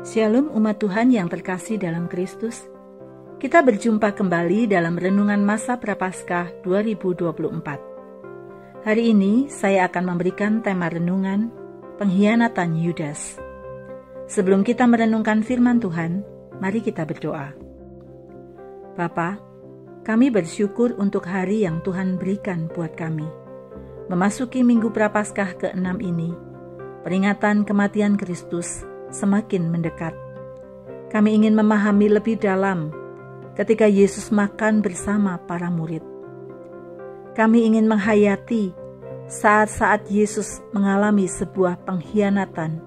Shalom umat Tuhan yang terkasih dalam Kristus. Kita berjumpa kembali dalam Renungan Masa Prapaskah 2024. Hari ini saya akan memberikan tema renungan Pengkhianatan Yudas. Sebelum kita merenungkan firman Tuhan, mari kita berdoa. Bapa, kami bersyukur untuk hari yang Tuhan berikan buat kami. Memasuki Minggu Prapaskah ke-6 ini, peringatan kematian Kristus semakin mendekat. Kami ingin memahami lebih dalam ketika Yesus makan bersama para murid. Kami ingin menghayati saat-saat Yesus mengalami sebuah pengkhianatan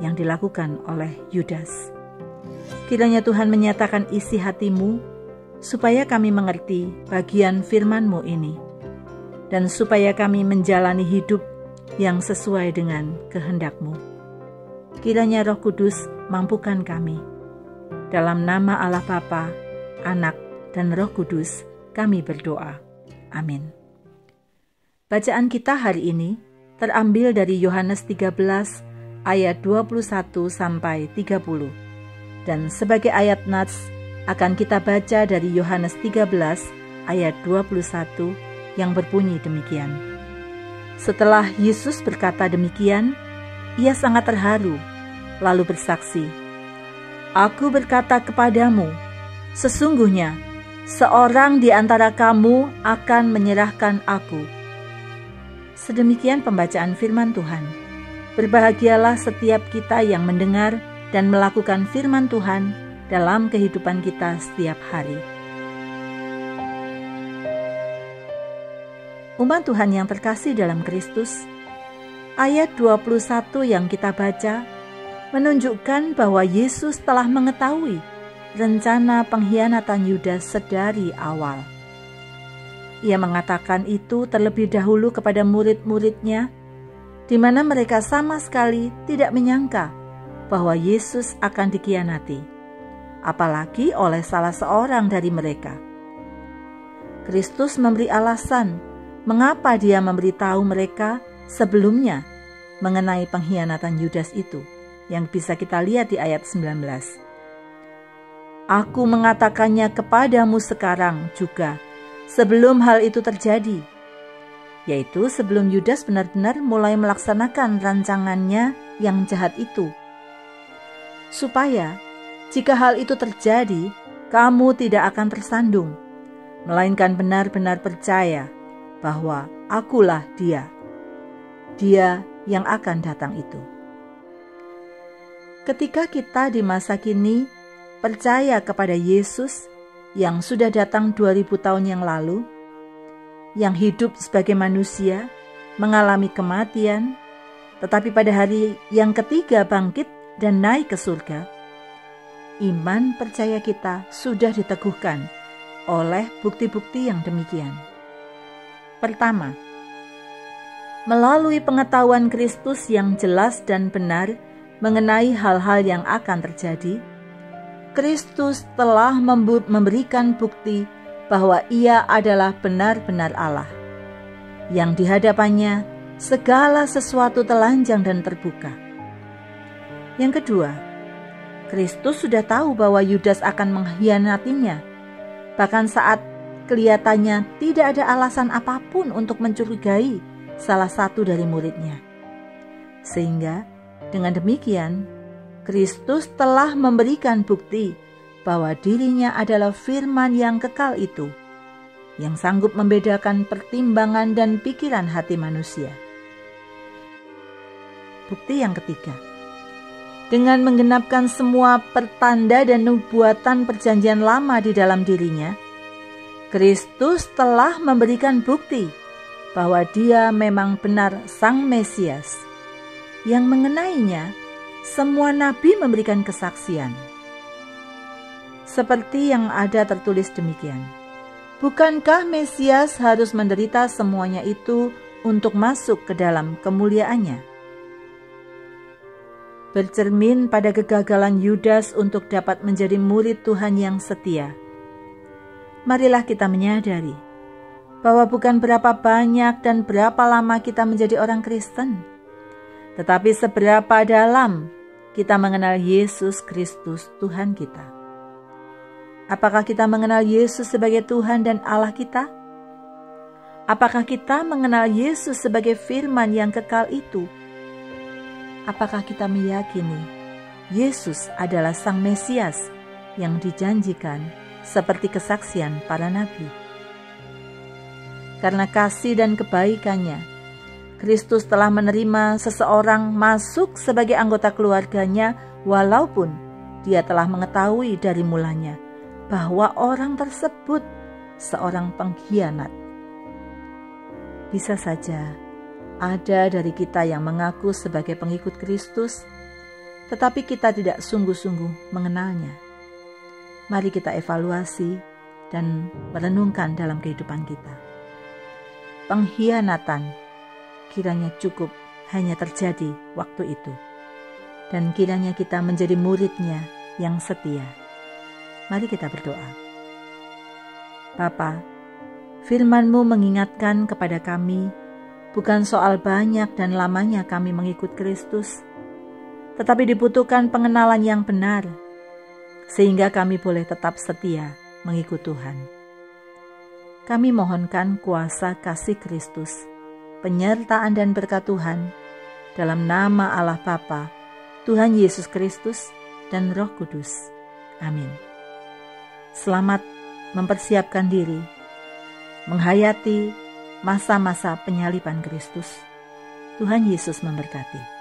yang dilakukan oleh Yudas. Kiranya Tuhan menyatakan isi hatimu supaya kami mengerti bagian firman-Mu ini, dan supaya kami menjalani hidup yang sesuai dengan kehendak-Mu. Kiranya Roh Kudus mampukan kami. Dalam nama Allah Bapa, Anak, dan Roh Kudus kami berdoa. Amin. Bacaan kita hari ini terambil dari Yohanes 13 ayat 21 sampai 30. Dan sebagai ayat nats akan kita baca dari Yohanes 13 ayat 21 yang berbunyi demikian. Setelah Yesus berkata demikian, Ia sangat terharu, lalu bersaksi, "Aku berkata kepadamu, sesungguhnya seorang di antara kamu akan menyerahkan aku." Sedemikian pembacaan firman Tuhan. Berbahagialah setiap kita yang mendengar dan melakukan firman Tuhan dalam kehidupan kita setiap hari. Umat Tuhan yang terkasih dalam Kristus, ayat 21 yang kita baca menunjukkan bahwa Yesus telah mengetahui rencana pengkhianatan Yudas sedari awal. Ia mengatakan itu terlebih dahulu kepada murid-muridnya, di mana mereka sama sekali tidak menyangka bahwa Yesus akan dikhianati, apalagi oleh salah seorang dari mereka. Kristus memberi alasan mengapa Dia memberitahu mereka sebelumnya mengenai pengkhianatan Yudas itu, yang bisa kita lihat di ayat 19. "Aku mengatakannya kepadamu sekarang juga, sebelum hal itu terjadi," yaitu sebelum Yudas benar-benar mulai melaksanakan rancangannya yang jahat itu. "Supaya jika hal itu terjadi, kamu tidak akan tersandung, melainkan benar-benar percaya bahwa akulah Dia yang akan datang itu." Ketika kita di masa kini percaya kepada Yesus yang sudah datang 2000 tahun yang lalu, yang hidup sebagai manusia, mengalami kematian, tetapi pada hari yang ketiga bangkit dan naik ke surga, iman percaya kita sudah diteguhkan oleh bukti-bukti yang demikian. Pertama, melalui pengetahuan Kristus yang jelas dan benar mengenai hal-hal yang akan terjadi, Kristus telah memberikan bukti bahwa Ia adalah benar-benar Allah, yang di hadapannya segala sesuatu telanjang dan terbuka. Yang kedua, Kristus sudah tahu bahwa Yudas akan mengkhianatinya, bahkan saat kelihatannya tidak ada alasan apapun untuk mencurigai salah satu dari muridnya. Sehingga dengan demikian, Kristus telah memberikan bukti bahwa dirinya adalah firman yang kekal itu, yang sanggup membedakan pertimbangan dan pikiran hati manusia. Bukti yang ketiga, dengan menggenapkan semua pertanda dan nubuatan perjanjian lama di dalam dirinya, Kristus telah memberikan bukti bahwa Dia memang benar Sang Mesias, yang mengenainya semua nabi memberikan kesaksian. Seperti yang ada tertulis demikian, "Bukankah Mesias harus menderita semuanya itu untuk masuk ke dalam kemuliaannya?" Bercermin pada kegagalan Yudas untuk dapat menjadi murid Tuhan yang setia, marilah kita menyadari bahwa bukan berapa banyak dan berapa lama kita menjadi orang Kristen, tetapi seberapa dalam kita mengenal Yesus Kristus Tuhan kita? Apakah kita mengenal Yesus sebagai Tuhan dan Allah kita? Apakah kita mengenal Yesus sebagai firman yang kekal itu? Apakah kita meyakini Yesus adalah Sang Mesias yang dijanjikan seperti kesaksian para nabi? Karena kasih dan kebaikannya, Kristus telah menerima seseorang masuk sebagai anggota keluarganya walaupun dia telah mengetahui dari mulanya bahwa orang tersebut seorang pengkhianat. Bisa saja ada dari kita yang mengaku sebagai pengikut Kristus, tetapi kita tidak sungguh-sungguh mengenalnya. Mari kita evaluasi dan merenungkan dalam kehidupan kita. Pengkhianatan kiranya cukup hanya terjadi waktu itu, dan kiranya kita menjadi murid-Nya yang setia. Mari kita berdoa. Bapa, firman-Mu mengingatkan kepada kami bukan soal banyak dan lamanya kami mengikut Kristus, tetapi dibutuhkan pengenalan yang benar, sehingga kami boleh tetap setia mengikut Tuhan. Kami mohonkan kuasa kasih Kristus, penyertaan dan berkat Tuhan, dalam nama Allah Bapa, Tuhan Yesus Kristus, dan Roh Kudus. Amin. Selamat mempersiapkan diri, menghayati masa-masa penyaliban Kristus. Tuhan Yesus memberkati.